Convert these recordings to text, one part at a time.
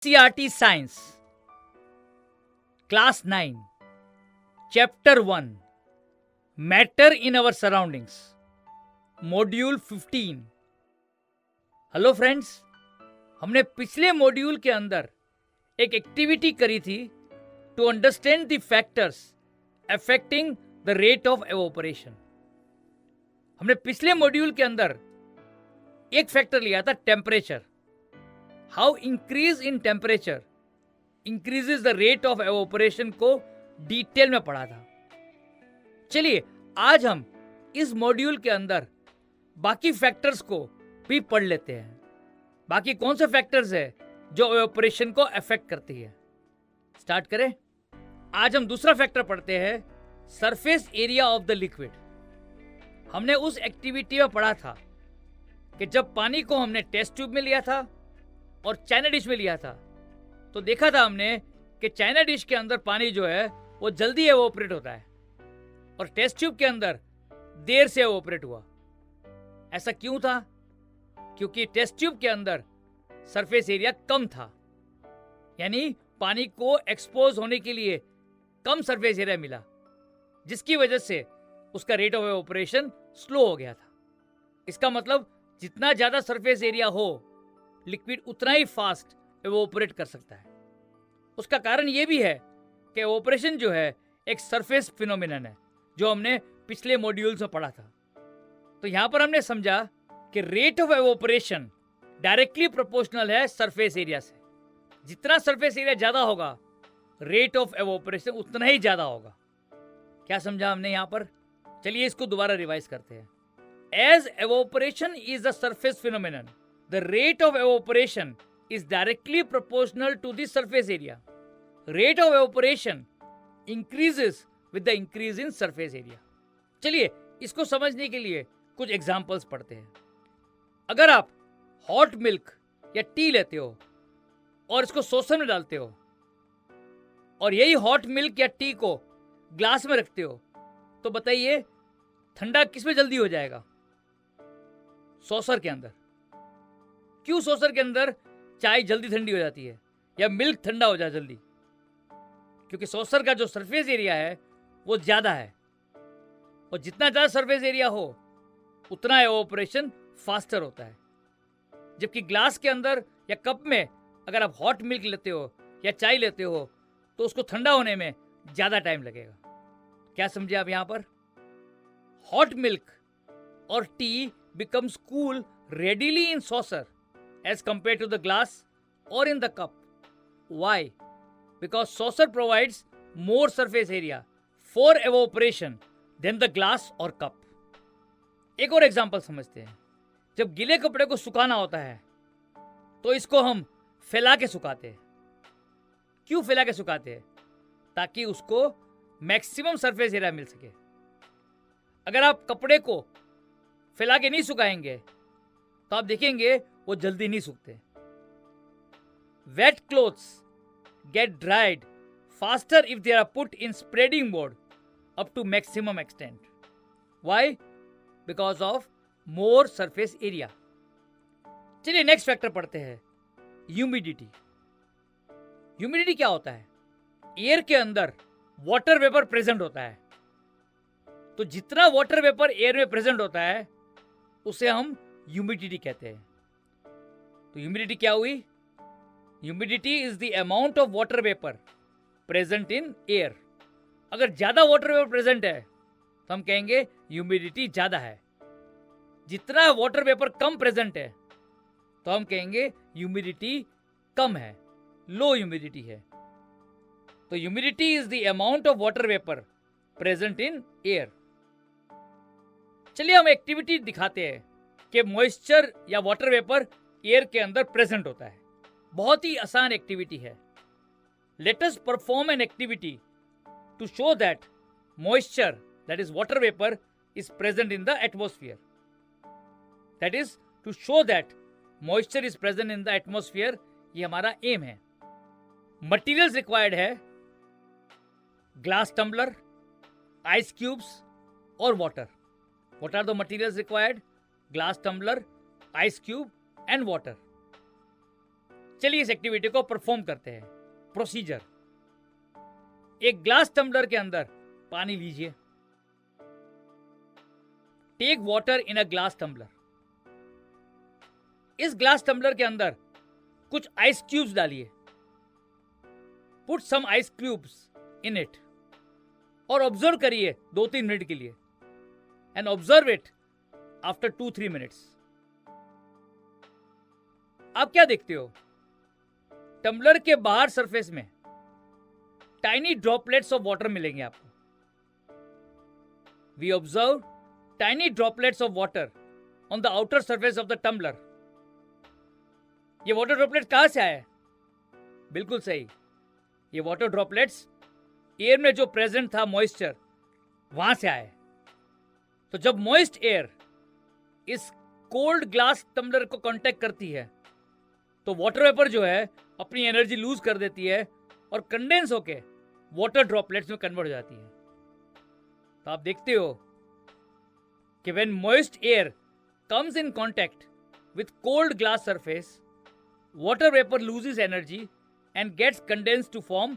CRT Science, Class 9, Chapter 1, Matter in Our Surroundings, Module 15। Hello friends, हमने पिछले module के अंदर एक एक्टिविटी करी थी to understand the factors affecting the rate of evaporation. हमने पिछले मॉड्यूल के अंदर एक फैक्टर लिया था temperature, how increase in temperature increases the rate of evaporation को डिटेल में पढ़ा था। चलिए आज हम इस मॉड्यूल के अंदर बाकी फैक्टर्स को भी पढ़ लेते हैं। बाकी कौन से फैक्टर्स है जो एवोपरेशन को अफेक्ट करती है। स्टार्ट करें। आज हम दूसरा फैक्टर पढ़ते हैं, surface area of the liquid. हमने उस एक्टिविटी में पढ़ा था कि जब पानी को हमने टेस्ट ट्यूब में लिया था और चाइना डिश में लिया था तो देखा था हमने कि चाइना डिश के अंदर पानी जो है वो जल्दी एवोपरेट होता है और टेस्ट ट्यूब के अंदर देर से एवोपरेट हुआ। ऐसा क्यों था? क्योंकि टेस्ट ट्यूब के अंदर सरफेस एरिया कम था, यानी पानी को एक्सपोज होने के लिए कम सरफेस एरिया मिला, जिसकी वजह से उसका रेट ऑफ एवोपरेशन स्लो हो गया था। इसका मतलब जितना ज्यादा सरफेस एरिया हो, लिक्विड उतना ही फास्ट एवोपरेट कर सकता है। उसका कारण यह भी है कि एवोपरेशन जो है एक सरफेस फिनोमिनन है, जो हमने पिछले मॉड्यूल्स में पढ़ा था। तो यहां पर हमने समझा कि rate of evaporation directly proportional है सरफेस एरिया से। जितना सरफेस एरिया ज्यादा होगा, रेट ऑफ एवोपरेशन उतना ही ज्यादा होगा। क्या समझा हमने यहां पर? चलिए इसको दोबारा रिवाइज करते हैं। As evaporation is the surface phenomenon, the rate of evaporation is directly proportional to the surface area. Rate of evaporation increases with the increase in surface area. चलिए इसको समझने के लिए कुछ एग्जांपल्स पढ़ते हैं। अगर आप हॉट मिल्क या टी लेते हो और इसको सॉसर में डालते हो और यही हॉट मिल्क या टी को ग्लास में रखते हो, तो बताइए ठंडा किस में जल्दी हो जाएगा? सॉसर के अंदर। क्यों सॉसर के अंदर चाय जल्दी ठंडी हो जाती है या मिल्क ठंडा हो जाए जल्दी? क्योंकि सॉसर का जो सरफेस एरिया है वो ज्यादा है, और जितना ज्यादा सरफेस एरिया हो उतना एवोपरेशन फास्टर होता है। जबकि ग्लास के अंदर या कप में अगर आप हॉट मिल्क लेते हो या चाय लेते हो तो उसको ठंडा होने में ज्यादा टाइम लगेगा। क्या समझे आप यहां पर? हॉट मिल्क और T becomes cool readily in saucer as compared to the glass or in the cup. Why? Because saucer provides more surface area for evaporation than the glass or cup. एक और example समझते हैं। जब गीले कपड़े को सुखाना होता है तो इसको हम फैला के सुखाते हैं। क्यों फैला के सुखाते हैं? ताकि उसको मैक्सिमम सरफेस एरिया मिल सके। अगर आप कपड़े को फैला के नहीं सुखाएंगे तो आप देखेंगे वो जल्दी नहीं सूखते। Wet clothes get dried faster if they are put in spreading mode up to maximum extent. Why? Because of more surface area. चलिए नेक्स्ट फैक्टर पढ़ते हैं, ह्यूमिडिटी। ह्यूमिडिटी क्या होता है? एयर के अंदर वाटर वेपर प्रेजेंट होता है, तो जितना वाटर वेपर एयर में प्रेजेंट होता है उसे हम ह्यूमिडिटी कहते हैं। तो ह्यूमिडिटी क्या हुई? Humidity is the amount of water vapour present in air. अगर ज्यादा वाटर वेपर प्रेजेंट है तो हम कहेंगे ह्यूमिडिटी ज्यादा है। जितना वाटर वेपर कम प्रेजेंट है तो हम कहेंगे ह्यूमिडिटी कम है, लो ह्यूमिडिटी है। तो humidity is the amount of water vapour present in air. चलिए हम एक्टिविटी दिखाते हैं कि मॉइस्चर या वाटर वेपर एयर के अंदर प्रेजेंट होता है। बहुत ही आसान एक्टिविटी है। Let us perform an activity to show that moisture, that is water vapour, is present in the atmosphere. That is to show that moisture is present in the atmosphere. ये हमारा aim है। Materials required है glass tumbler, ice cubes और water. What are the materials required? Glass tumbler, ice cube and water. चलिए इस activity को perform करते हैं। प्रोसीजर, एक ग्लास टम्बलर के अंदर पानी लीजिए। Take water in a glass tumbler. इस ग्लास टम्बलर के अंदर कुछ आइस क्यूब्स डालिए। Put some ice cubes in it और ऑब्जर्व करिए 2-3 मिनट के लिए। And observe it after 2-3 minutes. आप क्या देखते हो? टम्बलर के बाहर सरफेस में टाइनी ड्रॉपलेट्स ऑफ वाटर मिलेंगे आपको। We observe tiny droplets of water on the outer surface of the tumbler. ये वाटर ड्रॉपलेट कहां से आया है? बिल्कुल सही, ये वाटर ड्रॉपलेट्स एयर में जो प्रेजेंट था मॉइस्चर, वहां से आया है। तो जब मॉइस्ट एयर इस कोल्ड ग्लास टम्बलर को कांटेक्ट करती है तो वाटर वेपर जो है अपनी एनर्जी लूज कर देती है और कंडेंस होके वाटर ड्रॉपलेट्स में कन्वर्ट हो जाती है। तो आप देखते हो कि when moist air comes in contact with cold glass surface, water vapor loses energy and gets condensed to form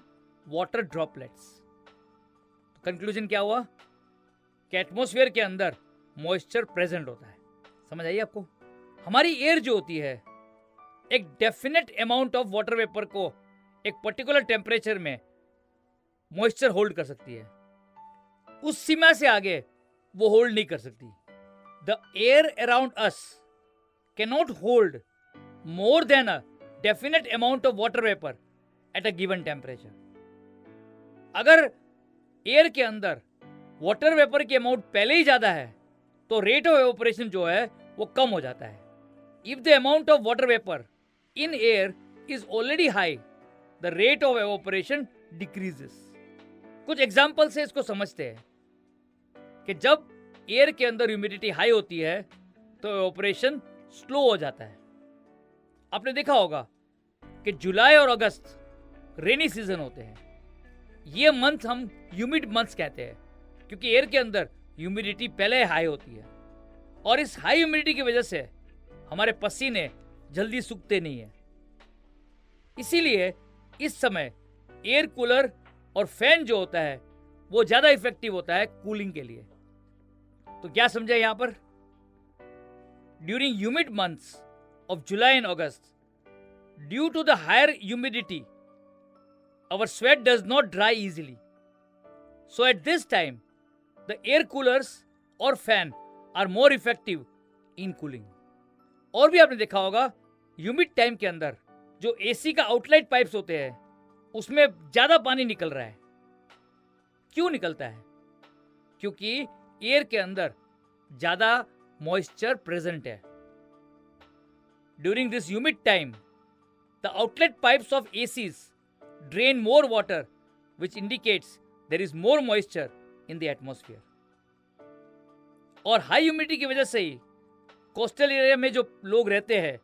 water droplets. तो कंक्लूजन क्या हुआ कि एटमॉस्फेयर के अंदर मॉइस्चर प्रेजेंट होता है। समझ आई आपको? हमारी एयर जो होती है एक definite amount of water vapour को एक पर्टिकुलर टेम्परेचर में मॉइस्चर होल्ड कर सकती है। उस सीमा से आगे वो होल्ड नहीं कर सकती। The air around us cannot hold more than a definite amount of water vapor at a given temperature. अगर एयर के अंदर वाटर वेपर की अमाउंट पहले ही ज्यादा है तो रेट ऑफ एवोपरेशन जो है वो कम हो जाता है। If the amount of water vapour in air is already high, the rate of evaporation decreases. कुछ एग्जाम्पल से इसको समझते हैं कि जब एयर के अंदर ह्यूमिडिटी हाई होती है तो एवोपरेशन स्लो हो जाता है। आपने देखा होगा कि जुलाई और अगस्त रेनी सीजन होते हैं। ये मंथ हम ह्यूमिड मंथ्स कहते हैं क्योंकि एयर के अंदर ह्यूमिडिटी पहले हाई होती है और इस हाई ह्यूमिडिटी की वजह से हमारे पसीने जल्दी सूखते नहीं है। इसीलिए इस समय एयर कूलर और फैन जो होता है वो ज्यादा इफेक्टिव होता है कूलिंग के लिए। तो क्या समझा यहां पर? During humid months of July and August, due to the higher humidity, our sweat does not dry easily. So at this time, the air coolers or fan are more effective in cooling. और भी आपने देखा होगा humid time के अंदर जो AC का outlet pipes होते हैं उसमें ज्यादा पानी निकल रहा है। क्यों निकलता है? क्योंकि एयर के अंदर ज्यादा मॉइस्चर प्रेजेंट है। During this humid time, the outlet pipes of ACs drain more water, which indicates there is more moisture in the atmosphere. और हाई ह्यूमिडिटी की वजह से ही कोस्टल एरिया में जो लोग रहते हैं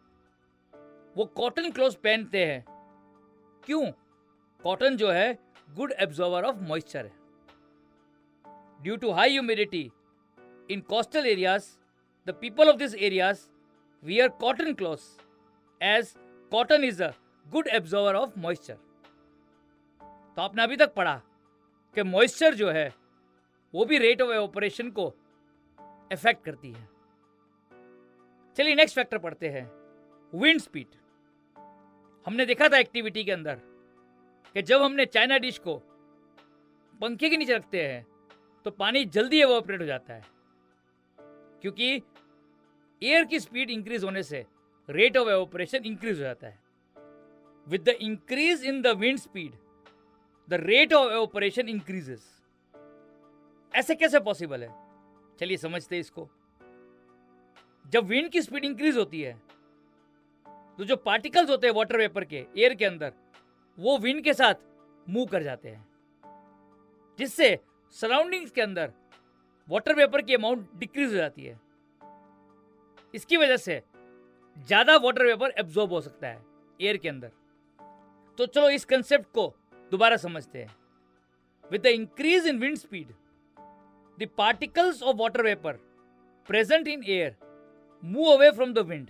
वो कॉटन क्लोथ पहनते हैं। क्यों? कॉटन जो है गुड एब्जॉर्बर ऑफ मॉइस्चर है। Due to high humidity in coastal areas, the people of this areas wear cotton clothes as cotton is a good absorber of moisture. तो आपने अभी तक पढ़ा कि मॉइस्चर जो है वो भी रेट ऑफ एवोपरेशन को इफेक्ट करती है। चलिए नेक्स्ट फैक्टर पढ़ते हैं, विंड स्पीड। हमने देखा था एक्टिविटी के अंदर कि जब हमने चाइना डिश को पंखे के नीचे रखते हैं तो पानी जल्दी एवोपरेट हो जाता है क्योंकि एयर की स्पीड इंक्रीज होने से रेट ऑफ एवोपरेशन इंक्रीज हो जाता है। With the increase in the wind speed, the rate of evaporation increases. ऐसे कैसे पॉसिबल है? चलिए समझते हैं इसको। जब विंड की स्पीड इंक्रीज होती है तो जो पार्टिकल्स होते हैं वाटर वेपर के एयर के अंदर वो विंड के साथ मूव कर जाते हैं, जिससे सराउंडिंग्स के अंदर वाटर वेपर की अमाउंट डिक्रीज हो जाती है। इसकी वजह से ज्यादा वाटर वेपर एब्जॉर्ब हो सकता है एयर के अंदर। तो चलो इस कंसेप्ट को दोबारा समझते हैं। With the increase in wind speed, the particles of water vapour present in air move away from the wind,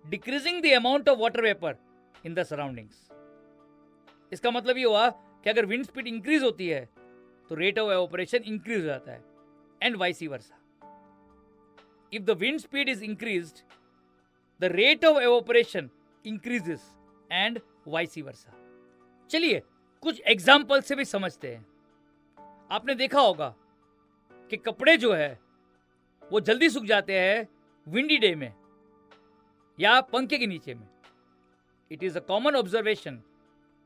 decreasing the amount of water vapour in the surroundings. इसका मतलब ये हुआ कि अगर विंड स्पीड इंक्रीज होती है तो rate of evaporation increase हो जाता है, and vice versa. If the wind speed is increased, the rate of evaporation increases and vice versa. चलिए कुछ एग्जाम्पल से भी समझते हैं। आपने देखा होगा कि कपड़े जो है वो जल्दी सूख जाते हैं विंडी डे में या पंखे के नीचे में। It is a common observation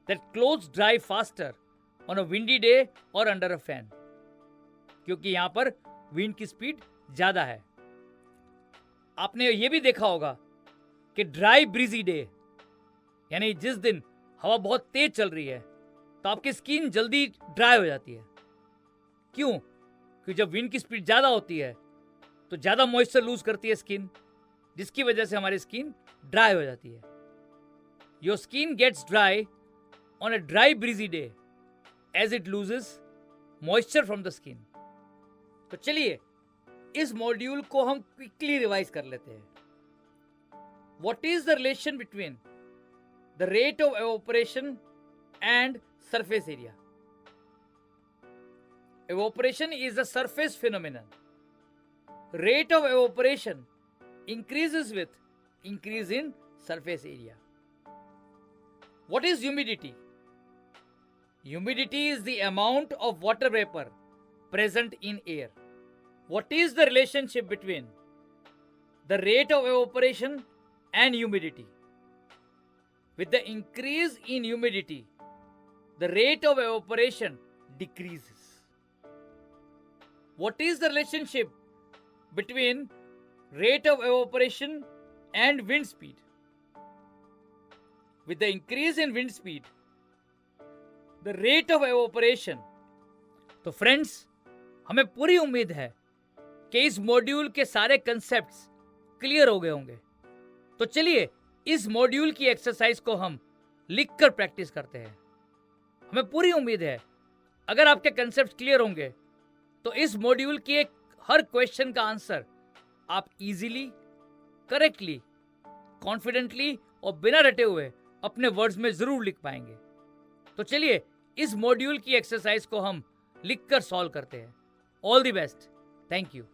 that clothes dry faster on a windy day और अंडर अ फैन, क्योंकि यहां पर विंड की स्पीड ज्यादा है। आपने ये भी देखा होगा कि ड्राई ब्रीजी डे, यानी जिस दिन हवा बहुत तेज चल रही है, तो आपकी स्किन जल्दी ड्राई हो जाती है। क्यों? क्योंकि जब विंड की स्पीड ज्यादा होती है तो ज्यादा मॉइस्चर लूज करती है स्किन, जिसकी वजह से हमारी स्किन ड्राई हो जाती है। Your skin gets dry on a dry breezy day as it loses moisture from the skin. तो चलिए इस मॉड्यूल को हम क्विकली रिवाइज कर लेते हैं। What is the relation between the rate of evaporation and surface area? Evaporation is a surface phenomenon. Rate of evaporation increases with increase in surface area. What is humidity? Humidity is the amount of water vapor present in air. What is the relationship between the rate of evaporation and humidity? With the increase in humidity, the rate of evaporation decreases. What is the relationship between rate of evaporation and wind speed? With the increase in wind speed, the rate of evaporation. तो friends, हमें पूरी उम्मीद है कि इस module के सारे concepts clear हो गए होंगे। तो चलिए इस मॉड्यूल की एक्सरसाइज को हम लिखकर प्रैक्टिस करते हैं। हमें पूरी उम्मीद है अगर आपके कंसेप्ट क्लियर होंगे तो इस मॉड्यूल के हर क्वेश्चन का आंसर आप इजीली, करेक्टली, कॉन्फिडेंटली और बिना रटे हुए अपने वर्ड्स में जरूर लिख पाएंगे। तो चलिए इस मॉड्यूल की एक्सरसाइज को हम लिखकर सॉल्व करते हैं। All the best. Thank you.